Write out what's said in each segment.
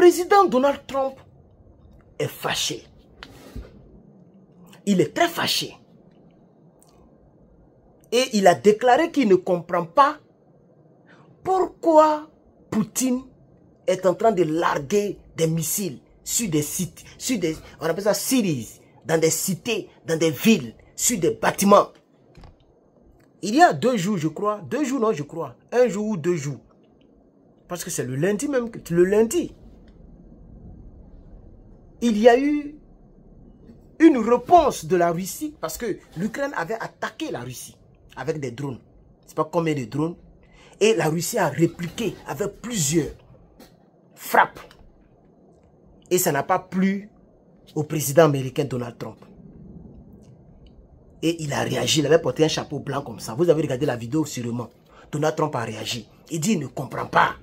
président Donald Trump est fâché. Il est très fâché. Et il a déclaré qu'il ne comprend pas pourquoi Poutine est en train de larguer des missiles sur des sites, on appelle ça cities, dans des cités, dans des villes, sur des bâtiments. Il y a 2 jours, je crois, 2 jours, non, je crois, 1 jour ou 2 jours. Parce que c'est le lundi même, le lundi. Il y a eu une réponse de la Russie parce que l'Ukraine avait attaqué la Russie avec des drones. Je ne sais pas combien de drones. Et la Russie a répliqué avec plusieurs frappes. Et ça n'a pas plu au président américain Donald Trump. Et il a réagi, il avait porté un chapeau blanc comme ça. Vous avez regardé la vidéo sûrement. Donald Trump a réagi. Il dit il ne comprend pas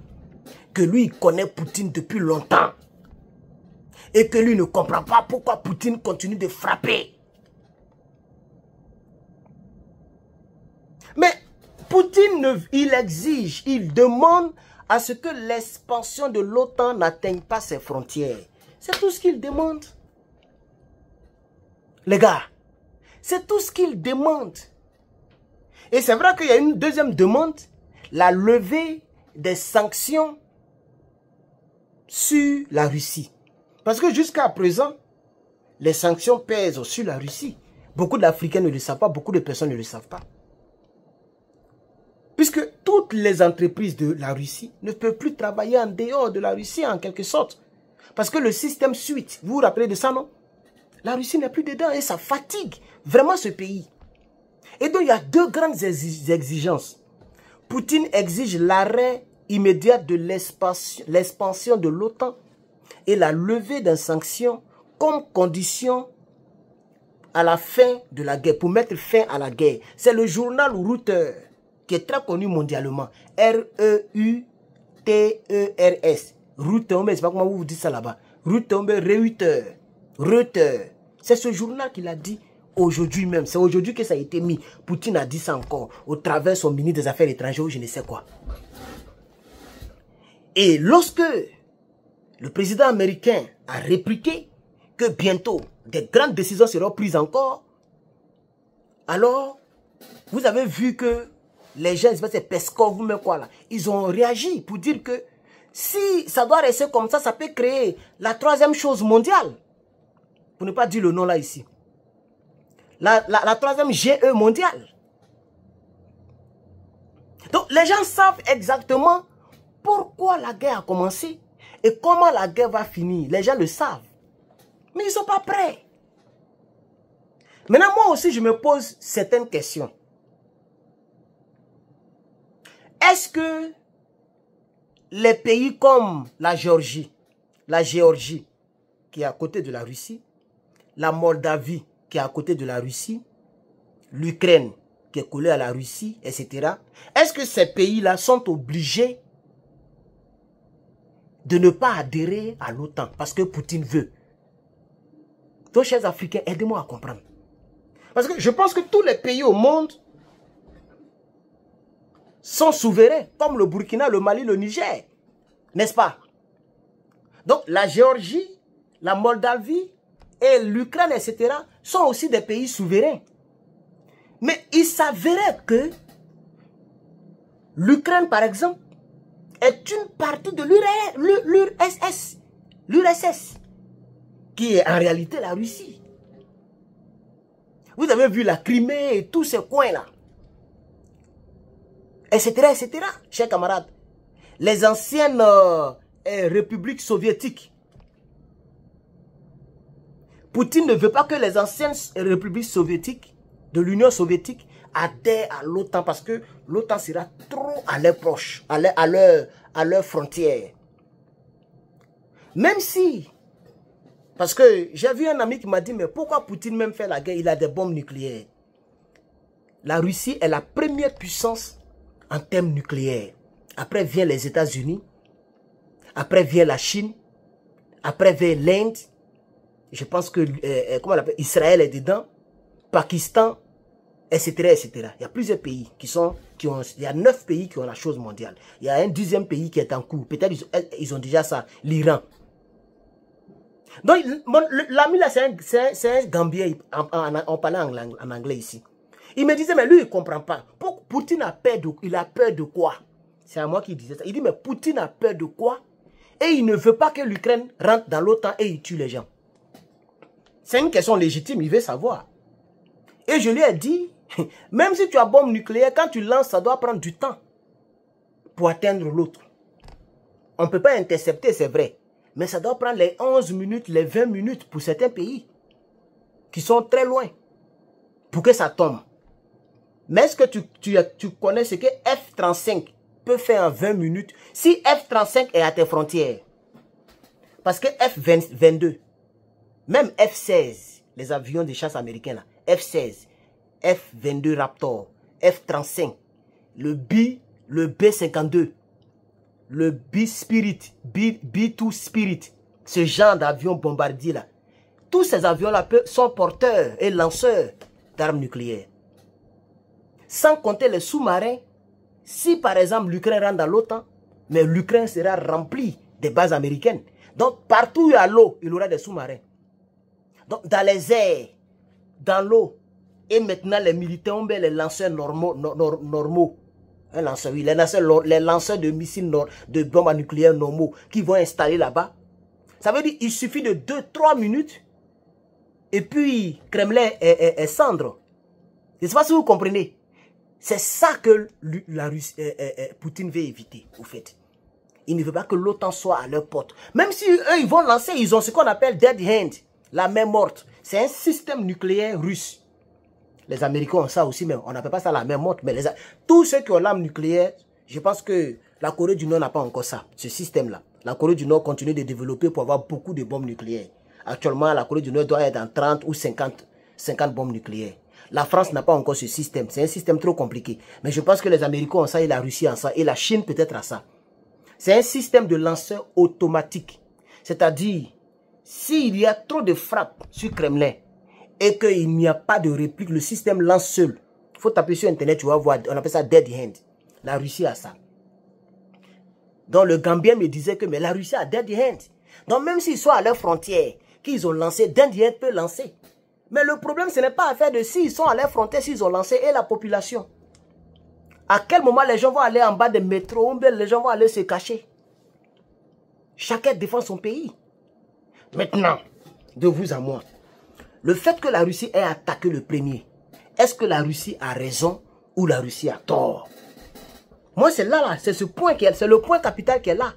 que lui il connaît Poutine depuis longtemps. Et que lui ne comprend pas pourquoi Poutine continue de frapper. Mais Poutine, il exige, il demande à ce que l'expansion de l'OTAN n'atteigne pas ses frontières. C'est tout ce qu'il demande. Les gars, c'est tout ce qu'il demande. Et c'est vrai qu'il y a une deuxième demande, la levée des sanctions sur la Russie. Parce que jusqu'à présent, les sanctions pèsent sur la Russie. Beaucoup d'Africains ne le savent pas, beaucoup de personnes ne le savent pas. Puisque toutes les entreprises de la Russie ne peuvent plus travailler en dehors de la Russie en quelque sorte. Parce que le système SWIFT, vous vous rappelez de ça, non? La Russie n'est plus dedans et ça fatigue vraiment ce pays. Et donc il y a 2 grandes exigences. Poutine exige l'arrêt immédiat de l'expansion de l'OTAN et la levée des sanctions comme condition à la fin de la guerre, pour mettre fin à la guerre. C'est le journal Reuters, qui est très connu mondialement. R-E-U-T-E-R-S. Reuters, je ne sais pas comment vous dites ça là-bas. Reuters. C'est ce journal qui l'a dit aujourd'hui même. C'est aujourd'hui que ça a été mis. Poutine a dit ça encore, au travers de son ministre des Affaires étrangères ou je ne sais quoi. Et lorsque le président américain a répliqué que bientôt des grandes décisions seront prises encore, alors vous avez vu que les gens, c'est Peskov ou même quoi là, ils ont réagi pour dire que si ça doit rester comme ça peut créer la 3e chose mondiale. Pour ne pas dire le nom là ici. La 3e GE mondiale. Donc les gens savent exactement pourquoi la guerre a commencé et comment la guerre va finir. Les gens le savent. Mais ils ne sont pas prêts. Maintenant, moi aussi, je me pose certaines questions. Est-ce que les pays comme la Géorgie, qui est à côté de la Russie, la Moldavie, qui est à côté de la Russie, l'Ukraine, qui est collée à la Russie, etc., est-ce que ces pays-là sont obligés de ne pas adhérer à l'OTAN parce que Poutine veut? Donc, chers Africains, aidez-moi à comprendre. Parce que je pense que tous les pays au monde sont souverains, comme le Burkina, le Mali, le Niger. N'est-ce pas? Donc, la Géorgie, la Moldavie et l'Ukraine, etc., sont aussi des pays souverains. Mais il s'avérait que l'Ukraine, par exemple, est une partie de l'URSS, qui est en réalité la Russie. Vous avez vu la Crimée et tous ces coins-là, etc., chers camarades. Les anciennes républiques soviétiques. Poutine ne veut pas que les anciennes républiques soviétiques, de l'Union soviétique, adhèrent à l'OTAN parce que l'OTAN sera trop à leur proche, à leur frontière. Même si, parce que j'ai vu un ami qui m'a dit, mais pourquoi Poutine même fait la guerre? Il a des bombes nucléaires. La Russie est la première puissance en termes nucléaires. Après vient les États-Unis, après vient la Chine, après vient l'Inde. Je pense que comment on appelle, Israël est dedans, Pakistan, etc. Il y a plusieurs pays il y a 9 pays qui ont la chose mondiale. Il y a un 10e pays qui est en cours. Peut-être ils ont déjà ça, l'Iran. Donc, l'ami là, c'est un Gambien, on parlait en anglais ici. Il me disait, mais lui, il ne comprend pas. Poutine il a peur de quoi? C'est à moi qui disais ça. Il dit, mais Poutine a peur de quoi? Et il ne veut pas que l'Ukraine rentre dans l'OTAN et il tue les gens. C'est une question légitime, il veut savoir. Et je lui ai dit, même si tu as bombe nucléaire, quand tu lances, ça doit prendre du temps pour atteindre l'autre. On ne peut pas intercepter, c'est vrai. Mais ça doit prendre les 11 minutes, les 20 minutes pour certains pays qui sont très loin pour que ça tombe. Mais est-ce que tu connais ce que F-35 peut faire en 20 minutes si F-35 est à tes frontières? Parce que F-22, même F-16, les avions de chasse américains, là, F-16, F-22 Raptor, F-35, le B-52, le B-Spirit, B-2 Spirit, ce genre d'avions bombardiers là, tous ces avions-là sont porteurs et lanceurs d'armes nucléaires. Sans compter les sous-marins, si par exemple l'Ukraine rentre dans l'OTAN, mais l'Ukraine sera remplie des bases américaines. Donc partout où il y a l'eau, il y aura des sous-marins. Donc dans les airs, dans l'eau, et maintenant les militaires ont bien les lanceurs normaux. Un lanceur, oui, les lanceurs de missiles, de bombes nucléaires normaux qui vont installer là-bas. Ça veut dire qu'il suffit de 2-3 minutes et puis Kremlin est cendre. Je ne sais pas si vous comprenez. C'est ça que Poutine veut éviter, au fait. Il ne veut pas que l'OTAN soit à leur porte. Même si eux, ils vont lancer, ils ont ce qu'on appelle dead hand, la main morte. C'est un système nucléaire russe. Les Américains ont ça aussi, mais on n'appelle pas ça la main morte. Mais tous ceux qui ont l'arme nucléaire, je pense que la Corée du Nord n'a pas encore ça, ce système-là. La Corée du Nord continue de développer pour avoir beaucoup de bombes nucléaires. Actuellement, la Corée du Nord doit être dans 30 ou 50 bombes nucléaires. La France n'a pas encore ce système. C'est un système trop compliqué. Mais je pense que les Américains ont ça et la Russie a ça. Et la Chine peut-être a ça. C'est un système de lanceur automatique. C'est-à-dire, s'il y a trop de frappes sur Kremlin et qu'il n'y a pas de réplique, le système lance seul. Il faut taper sur Internet, tu vas voir. On appelle ça dead hand. La Russie a ça. Donc le Gambien me disait que mais la Russie a dead hand. Donc même s'ils sont à leur frontière, qu'ils ont lancé, dead hand peut lancer. Mais le problème, ce n'est pas affaire de s'ils sont à leur frontière, s'ils ont lancé, et la population. À quel moment les gens vont aller en bas des métros, ou bien les gens vont aller se cacher? Chacun défend son pays. Maintenant, de vous à moi, le fait que la Russie ait attaqué le premier, est-ce que la Russie a raison ou la Russie a tort? Moi, c'est là, c'est ce point c'est le point capital qui est là.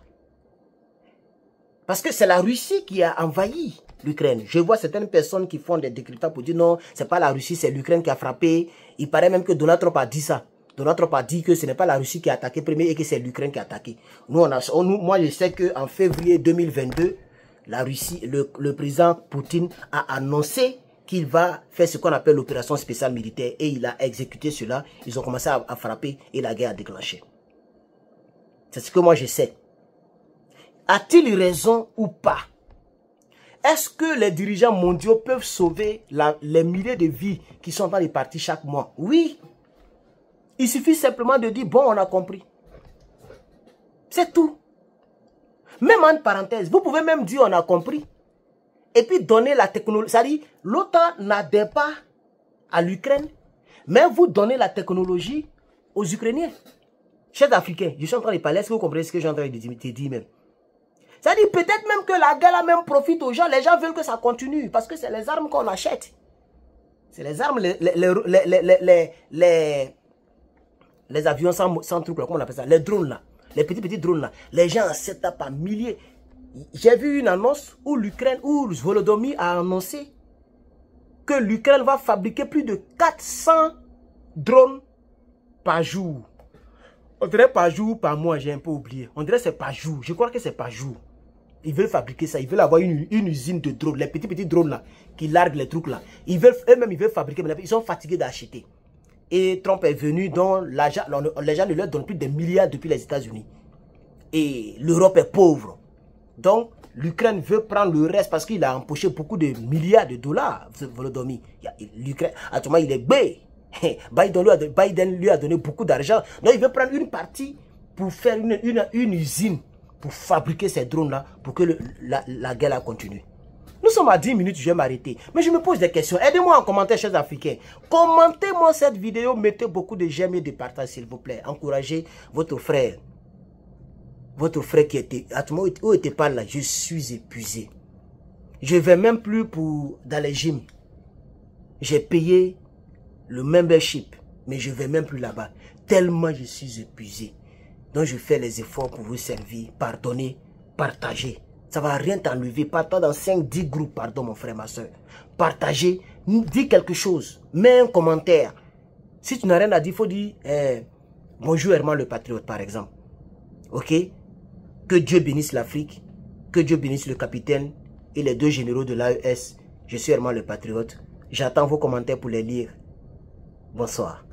Parce que c'est la Russie qui a envahi l'Ukraine. Je vois certaines personnes qui font des décryptages pour dire non, c'est pas la Russie, c'est l'Ukraine qui a frappé. Il paraît même que Donald Trump a dit ça. Donald Trump a dit que ce n'est pas la Russie qui a attaqué premier et que c'est l'Ukraine qui a attaqué. Moi, je sais qu'en février 2022, la Russie, le président Poutine a annoncé qu'il va faire ce qu'on appelle l'opération spéciale militaire et il a exécuté cela. Ils ont commencé à frapper et la guerre a déclenché. C'est ce que moi je sais. A-t-il raison ou pas? Est-ce que les dirigeants mondiaux peuvent sauver les milliers de vies qui sont dans les partis chaque mois? Oui. Il suffit simplement de dire, bon, on a compris. C'est tout. Même en parenthèse, vous pouvez même dire, on a compris. Et puis donner la technologie. C'est-à-dire, l'OTAN n'adhère pas à l'Ukraine, mais vous donnez la technologie aux Ukrainiens. Chers Africains, je suis en train de parler, est-ce que vous comprenez ce que je suis en train de dire même? C'est-à-dire peut-être même que la guerre même profite aux gens. Les gens veulent que ça continue parce que c'est les armes qu'on achète. C'est les armes, les avions sans truc, comment on appelle ça? Les drones là. Les petits drones là. Les gens achètent par milliers. J'ai vu une annonce où Volodymyr a annoncé que l'Ukraine va fabriquer plus de 400 drones par jour. On dirait par jour ou par mois, j'ai un peu oublié. On dirait que c'est par jour. Je crois que c'est par jour. Ils veulent fabriquer ça. Ils veulent avoir une usine de drones. Les petits drones là, qui larguent les trucs là. Eux-mêmes, ils veulent fabriquer. Mais ils sont fatigués d'acheter. Et Trump est venu, dont les gens ne leur donnent plus des milliards depuis les États-Unis. Et l'Europe est pauvre. Donc, l'Ukraine veut prendre le reste parce qu'il a empoché beaucoup de milliards de dollars. Volodymyr. L'Ukraine, actuellement, il est bé. Biden lui a donné beaucoup d'argent. Donc, il veut prendre une partie pour faire une usine pour fabriquer ces drones-là pour que la guerre continue. Nous sommes à 10 minutes, je vais m'arrêter. Mais je me pose des questions. Aidez-moi en commentaire, chers Africains. Commentez-moi cette vidéo. Mettez beaucoup de j'aime et de partage, s'il vous plaît. Encouragez votre frère. Votre frère qui était... À tout moment où il était pas là, je suis épuisé. Je ne vais même plus dans les gyms. J'ai payé le membership. Mais je ne vais même plus là-bas. Tellement je suis épuisé. Donc je fais les efforts pour vous servir. Pardonnez, partagez. Ça ne va rien t'enlever. Partage dans 5-10 groupes, pardon mon frère, ma soeur. Partagez, dis quelque chose. Mets un commentaire. Si tu n'as rien à dire, il faut dire bonjour Herman le Patriote, par exemple. Ok? Que Dieu bénisse l'Afrique. Que Dieu bénisse le capitaine et les 2 généraux de l'AES. Je suis Herman le Patriote. J'attends vos commentaires pour les lire. Bonsoir.